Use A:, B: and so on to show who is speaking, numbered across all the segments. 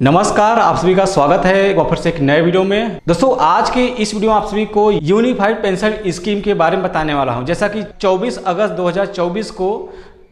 A: नमस्कार, आप सभी का स्वागत है एक बार फिर से एक नए वीडियो में। दोस्तों आज के इस वीडियो में आप सभी को यूनिफाइड पेंशन स्कीम के बारे में बताने वाला हूं। जैसा कि 24 अगस्त 2024 को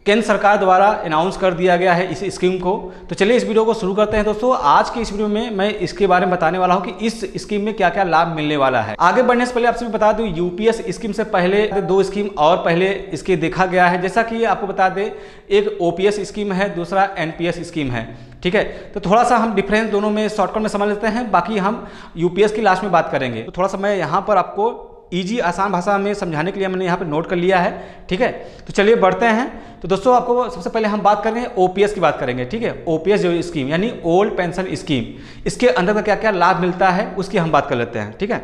A: केंद्र सरकार द्वारा अनाउंस कर दिया गया है इस स्कीम को। तो चलिए इस वीडियो को शुरू करते हैं। दोस्तों आज की इस वीडियो में मैं इसके बारे में बताने वाला हूं कि इस स्कीम में क्या क्या लाभ मिलने वाला है। आगे बढ़ने से पहले आप सभी बता दूं, यूपीएस स्कीम से पहले दो स्कीम और पहले इसके देखा गया है। जैसा कि आपको बता दें, एक ओपीएस स्कीम है, दूसरा एनपीएस स्कीम है। ठीक है, तो थोड़ा सा हम डिफरेंस दोनों में शॉर्टकट में समझ लेते हैं, बाकी हम यूपीएस की लास्ट में बात करेंगे। तो थोड़ा सा मैं यहाँ पर आपको इजी आसान भाषा में समझाने के लिए मैंने यहाँ पे नोट कर लिया है। ठीक है, तो चलिए बढ़ते हैं। तो दोस्तों आपको सबसे पहले हम बात कर रहे हैं ओपीएस की बात करेंगे। ठीक है, ओपीएस जो स्कीम यानी ओल्ड पेंशन स्कीम, इसके अंदर क्या क्या लाभ मिलता है उसकी हम बात कर लेते हैं। ठीक है,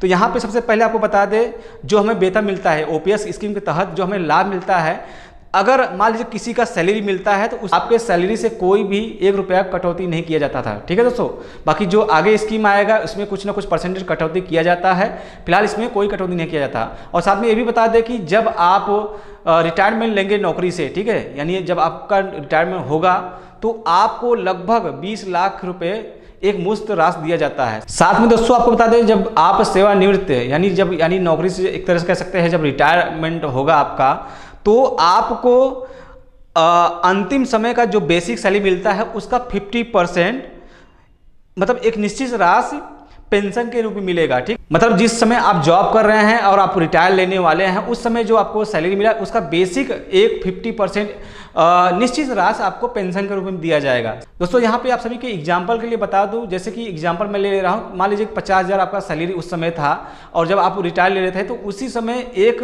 A: तो यहाँ पे सबसे पहले आपको बता दें, जो हमें वेतन मिलता है ओपीएस स्कीम के तहत जो हमें लाभ मिलता है, अगर मान लीजिए किसी का सैलरी मिलता है तो उस आपके सैलरी से कोई भी 1 रुपया कटौती नहीं किया जाता था। ठीक है दोस्तों, बाकी जो आगे स्कीम आएगा उसमें कुछ ना कुछ परसेंटेज कटौती किया जाता है। फिलहाल इसमें कोई कटौती नहीं किया जाता। और साथ में ये भी बता दें कि जब आप रिटायरमेंट लेंगे नौकरी से, ठीक है, यानी जब आपका रिटायरमेंट होगा तो आपको लगभग 20 लाख रुपए एक मुफ्त राशि दिया जाता है। साथ में दोस्तों आपको बता दें, जब आप सेवानिवृत्त यानी नौकरी से एक तरह से कह सकते हैं, जब रिटायरमेंट होगा आपका, तो आपको अंतिम समय का जो बेसिक सैलरी मिलता है उसका 50% मतलब एक निश्चित राशि पेंशन के रूप में मिलेगा। ठीक, मतलब जिस समय आप जॉब कर रहे हैं और आप रिटायर लेने वाले हैं, उस समय जो आपको सैलरी मिला उसका बेसिक एक 50% निश्चित राशि आपको पेंशन के रूप में दिया जाएगा। दोस्तों यहाँ पे आप सभी के एग्जांपल के लिए बता दूं, जैसे कि एग्जांपल मैं ले रहा हूँ, मान लीजिए 50,000 आपका सैलरी उस समय था और जब आप रिटायर ले रहे थे तो उसी समय एक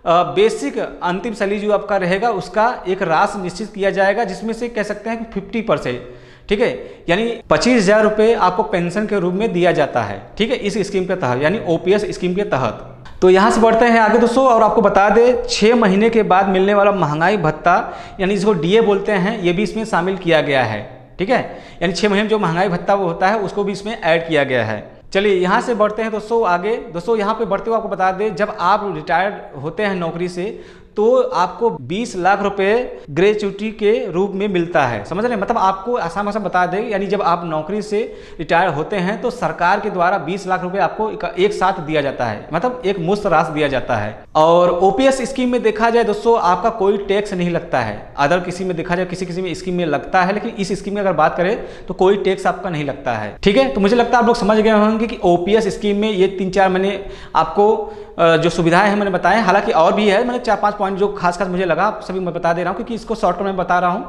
A: बेसिक अंतिम सैलरी जो आपका रहेगा उसका एक राशि निश्चित किया जाएगा, जिसमें से कह सकते हैं कि 50%, ठीक है, यानी 25,000 रुपये आपको पेंशन के रूप में दिया जाता है। ठीक है, इस स्कीम के तहत यानी ओपीएस स्कीम के तहत। तो यहाँ से बढ़ते हैं आगे दोस्तों, और आपको बता दें 6 महीने के बाद मिलने वाला महंगाई भत्ता यानी जिसको डीए बोलते हैं, ये भी इसमें शामिल किया गया है। ठीक है, यानी 6 महीने में जो महंगाई भत्ता वो होता है उसको भी इसमें ऐड किया गया है। चलिए यहाँ से बढ़ते हैं दोस्तों आगे। दोस्तों यहाँ पे बढ़ते हुए आपको बता दें, जब आप रिटायर्ड होते हैं नौकरी से तो आपको 20 लाख रुपए ग्रेच्युटी के रूप में मिलता है। समझ रहे हैं, मतलब आपको आसान भाषा बता दें, यानी जब आप नौकरी से रिटायर होते हैं तो सरकार के द्वारा 20 लाख रुपए आपको एक साथ दिया जाता है, मतलब एक मुफ्त राशि दिया जाता है। और ओपीएस स्कीम में देखा जाए दोस्तों, आपका कोई टैक्स नहीं लगता है। अदर किसी में देखा जाए, किसी में स्कीम में लगता है, लेकिन इस स्कीम में अगर बात करें तो कोई टैक्स आपका नहीं लगता है। ठीक है, तो मुझे लगता है आप लोग समझ गए होंगे कि ओपीएस स्कीम में ये 3-4 मैंने आपको जो सुविधाएं हैं मैंने बताएं, हालांकि और भी है, मैंने 4-5 पॉइंट जो खास मुझे लगा सभी मैं बता दे रहा हूं, क्योंकि इसको शॉर्ट में बता रहा हूं।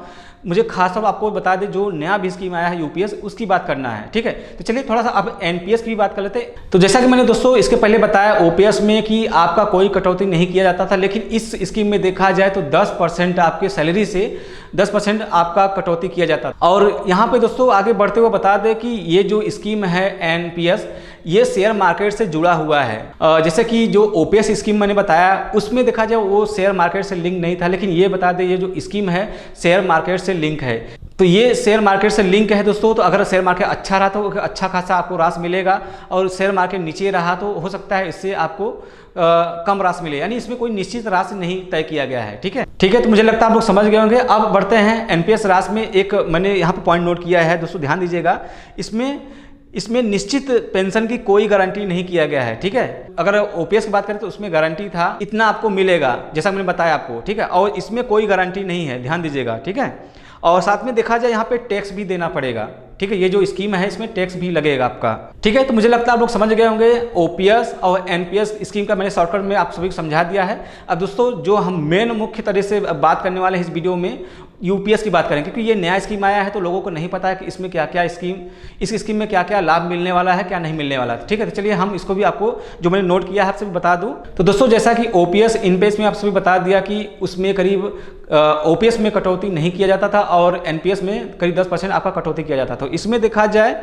A: मुझे खासतौर पर आपको बता दें, जो नया भी स्कीम आया है यूपीएस, उसकी बात करना है। ठीक है, तो चलिए थोड़ा सा अब एनपीएस की भी बात कर लेते हैं। तो जैसा कि मैंने दोस्तों इसके पहले बताया ओपीएस में कि आपका कोई कटौती नहीं किया जाता था, लेकिन इस स्कीम में देखा जाए तो 10% आपके सैलरी से 10% आपका कटौती किया जाता था। और यहाँ पे दोस्तों आगे बढ़ते हुए बता दें कि ये जो स्कीम है एनपीएस, ये शेयर मार्केट से जुड़ा हुआ है। जैसे कि जो ओपीएस स्कीम मैंने बताया उसमें देखा जाए वो शेयर मार्केट से लिंक नहीं था, लेकिन ये बता दें ये जो स्कीम है शेयर मार्केट से लिंक है। तो ये शेयर मार्केट से लिंक है दोस्तों, तो अगर शेयर मार्केट अच्छा रहा तो अच्छा खासा आपको राशि मिलेगा, और शेयर मार्केट नीचे रहा तो हो सकता है इससे आपको कम राशि मिले, यानी इसमें कोई निश्चित राशि नहीं तय किया गया है। ठीक है, तो मुझे लगता है आप लोग समझ गए होंगे। अब बढ़ते हैं एनपीएस राशि में। एक मैंने यहाँ पे पॉइंट नोट किया है दोस्तों, ध्यान दीजिएगा, इसमें निश्चित पेंशन की कोई गारंटी नहीं किया गया है। ठीक है, अगर ओपीएस की बात करें तो उसमें गारंटी था इतना आपको मिलेगा, जैसा मैंने बताया आपको। ठीक है, और इसमें कोई गारंटी नहीं है, ध्यान दीजिएगा। ठीक है, और साथ में देखा जाए यहाँ पे टैक्स भी देना पड़ेगा। ठीक है, ये जो स्कीम है इसमें टैक्स भी लगेगा आपका। ठीक है, तो मुझे लगता है आप लोग समझ गए होंगे ओपीएस और एनपीएस स्कीम का मैंने शॉर्टकट में आप सभी को समझा दिया है। अब दोस्तों जो हम मेन मुख्य तरह से बात करने वाले हैं इस वीडियो में, यूपीएस की बात करें, क्योंकि ये नया स्कीम आया है तो लोगों को नहीं पता है कि इसमें क्या क्या इस स्कीम में क्या क्या लाभ मिलने वाला है, क्या नहीं मिलने वाला है। ठीक है, तो चलिए हम इसको भी आपको जो मैंने नोट किया है आप सभी बता दूं। तो दोस्तों जैसा कि ओपीएस इनपेस में आप सभी बता दिया कि उसमें करीब ओपीएस में कटौती नहीं किया जाता था और एनपीएस में करीब 10% आपका कटौती किया जाता था। तो इसमें देखा जाए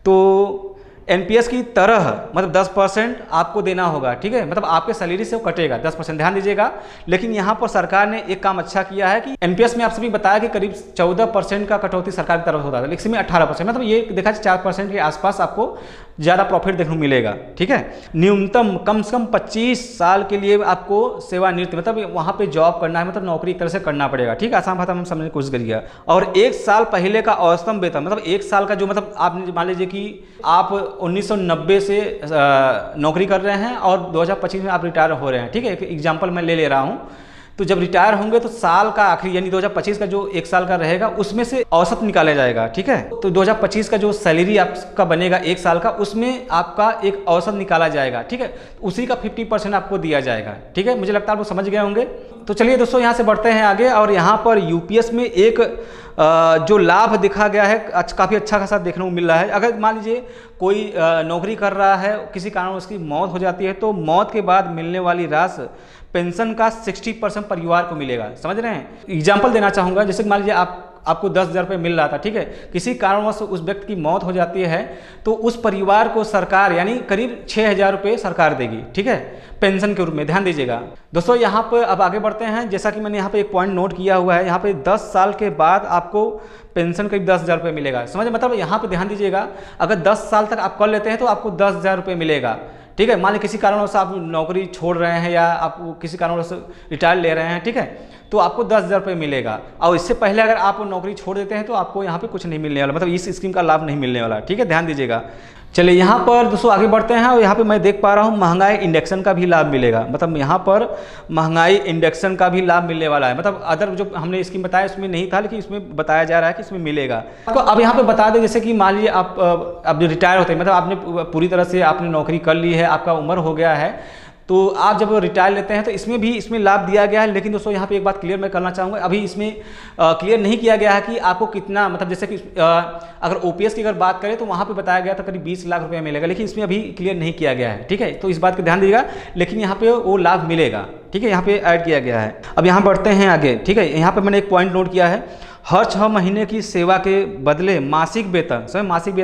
A: तो एनपीएस की तरह मतलब 10% आपको देना होगा, ठीक है, मतलब आपके सैलरी से वो कटेगा 10%, ध्यान दीजिएगा। लेकिन यहाँ पर सरकार ने एक काम अच्छा किया है कि एनपीएस में आप सभी बताया कि करीब 14% का कटौती सरकार की तरफ होता था, लेकिन इसमें 18%, मतलब ये देखा जाए 4% के आसपास आपको ज़्यादा प्रॉफिट देखने को मिलेगा, ठीक है। न्यूनतम कम से कम 25 साल के लिए आपको सेवानिवृत्ति मतलब वहाँ पे जॉब करना है, मतलब नौकरी एक तरह से करना पड़ेगा, ठीक है, आसान भाषा में समझने की कोशिश करिएगा। और 1 साल पहले का औसतम वेतन मतलब 1 साल का जो मतलब आप मान लीजिए कि आप 1990 से नौकरी कर रहे हैं और 2025 में आप रिटायर हो रहे हैं, ठीक है, एक एग्जाम्पल मैं ले रहा हूँ। तो जब रिटायर होंगे तो साल का आखिरी यानी 2025 का जो 1 साल का रहेगा उसमें से औसत निकाला जाएगा, ठीक है। तो 2025 का जो सैलरी आपका बनेगा 1 साल का, उसमें आपका एक औसत निकाला जाएगा, ठीक है, उसी का 50% आपको दिया जाएगा, ठीक है। मुझे लगता है आप लोग समझ गए होंगे। तो चलिए दोस्तों यहाँ से बढ़ते हैं आगे, और यहाँ पर यूपीएस में एक जो लाभ देखा गया है काफ़ी अच्छा खासा देखने को मिल रहा है। अगर मान लीजिए कोई नौकरी कर रहा है, किसी कारण उसकी मौत हो जाती है, तो मौत के बाद मिलने वाली राशि पेंशन का 60% परिवार को मिलेगा, समझ रहे हैं। एग्जाम्पल देना चाहूँगा, जैसे मान लीजिए आपको 10,000 रुपये मिल रहा था, ठीक है, किसी कारणवश उस व्यक्ति की मौत हो जाती है तो उस परिवार को सरकार यानी करीब 6,000 रुपये सरकार देगी, ठीक है, पेंशन के रूप में, ध्यान दीजिएगा दोस्तों। यहाँ पर अब आगे बढ़ते हैं। जैसा कि मैंने यहाँ पे एक पॉइंट नोट किया हुआ है, यहाँ पे 10 साल के बाद आपको पेंशन करीब 10,000 रुपये मिलेगा, समझ, मतलब यहाँ पे ध्यान दीजिएगा, अगर 10 साल तक आप कर लेते हैं तो आपको 10,000 रुपये मिलेगा, ठीक है। मान लीजिए किसी कारणवश आप नौकरी छोड़ रहे हैं या आप किसी कारणवश रिटायर ले रहे हैं, ठीक है, तो आपको 10,000 रुपये मिलेगा। और इससे पहले अगर आप नौकरी छोड़ देते हैं तो आपको यहाँ पे कुछ नहीं मिलने वाला, मतलब इस स्कीम का लाभ नहीं मिलने वाला, ठीक है, ध्यान दीजिएगा। चलिए यहाँ पर दोस्तों आगे बढ़ते हैं, और यहाँ पे मैं देख पा रहा हूँ महंगाई इंडेक्सन का भी लाभ मिलेगा, मतलब यहाँ पर महंगाई इंडेक्सन का भी लाभ मिलने वाला है, मतलब अदर जो हमने स्कीम बताया उसमें नहीं था, लेकिन इसमें बताया जा रहा है कि इसमें मिलेगा। तो अब यहाँ पे बता दें, जैसे कि मान लीजिए आप जो रिटायर होते हैं, मतलब आपने पूरी तरह से आपने नौकरी कर ली है, आपका उम्र हो गया है, तो आप जब रिटायर लेते हैं तो इसमें लाभ दिया गया है। लेकिन दोस्तों यहाँ पे एक बात क्लियर मैं करना चाहूँगा, अभी इसमें क्लियर नहीं किया गया है कि आपको कितना, मतलब जैसे कि अगर ओपीएस की अगर बात करें तो वहाँ पे बताया गया था करीब 20 लाख रुपए मिलेगा, लेकिन इसमें अभी क्लियर नहीं किया गया है, ठीक है, तो इस बात का ध्यान दीजिएगा। लेकिन यहाँ पे वो लाभ मिलेगा, ठीक है, यहाँ पे ऐड किया गया है। अब यहाँ बढ़ते हैं आगे, ठीक है, यहाँ पर मैंने एक पॉइंट नोट किया है, हर 6 महीने की सेवा के बदले मासिक वेतन, समय मासिक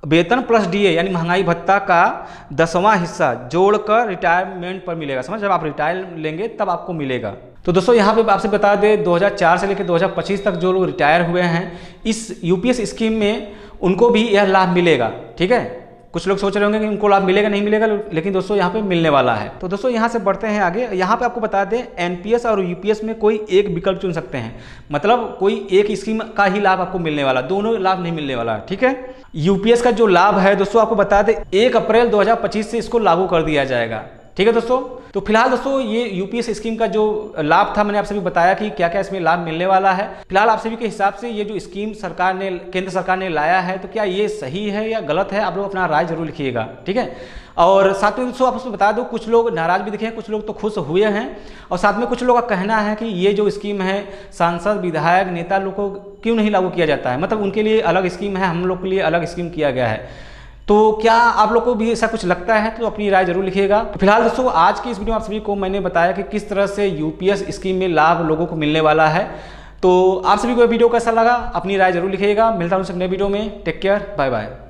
A: वेतन प्लस डीए यानी महंगाई भत्ता का 10वां हिस्सा जोड़कर रिटायरमेंट पर मिलेगा, समझ, जब आप रिटायर लेंगे तब आपको मिलेगा। तो दोस्तों यहाँ पे आपसे बता दें 2004 से लेकर 2025 तक जो लोग रिटायर हुए हैं इस यूपीएस स्कीम में उनको भी यह लाभ मिलेगा, ठीक है। कुछ लोग सोच रहे होंगे कि उनको लाभ मिलेगा नहीं मिलेगा, लेकिन दोस्तों यहाँ पे मिलने वाला है। तो दोस्तों यहाँ से बढ़ते हैं आगे, यहाँ पे आपको बता दें एनपीएस और यूपीएस में कोई एक विकल्प चुन सकते हैं, मतलब कोई एक स्कीम का ही लाभ आपको मिलने वाला, दोनों लाभ नहीं मिलने वाला, ठीक है। यूपीएस का जो लाभ है दोस्तों आपको बता दें 1 अप्रैल 2025 से इसको लागू कर दिया जाएगा, ठीक है दोस्तों। तो फिलहाल दोस्तों ये यूपीएस स्कीम का जो लाभ था मैंने आप सभी बताया कि क्या क्या इसमें लाभ मिलने वाला है। फिलहाल आप सभी के हिसाब से ये जो स्कीम केंद्र सरकार ने लाया है तो क्या ये सही है या गलत है, आप लोग अपना राय जरूर लिखिएगा, ठीक है। और साथ में दोस्तों आपको बता दो कुछ लोग नाराज भी दिखे हैं, कुछ लोग तो खुश हुए हैं, और साथ में कुछ लोगों का कहना है कि ये जो स्कीम है सांसद विधायक नेता लोग को क्यों नहीं लागू किया जाता है, मतलब उनके लिए अलग स्कीम है, हम लोग के लिए अलग स्कीम किया गया है। तो क्या आप लोग को भी ऐसा कुछ लगता है तो अपनी राय जरूर लिखिएगा। तो फिलहाल दोस्तों आज की इस वीडियो में आप सभी को मैंने बताया कि किस तरह से यूपीएस स्कीम में लाभ लोगों को मिलने वाला है। तो आप सभी को वीडियो कैसा लगा अपनी राय जरूर लिखिएगा। मिलता हूं नए वीडियो में, टेक केयर, बाय बाय।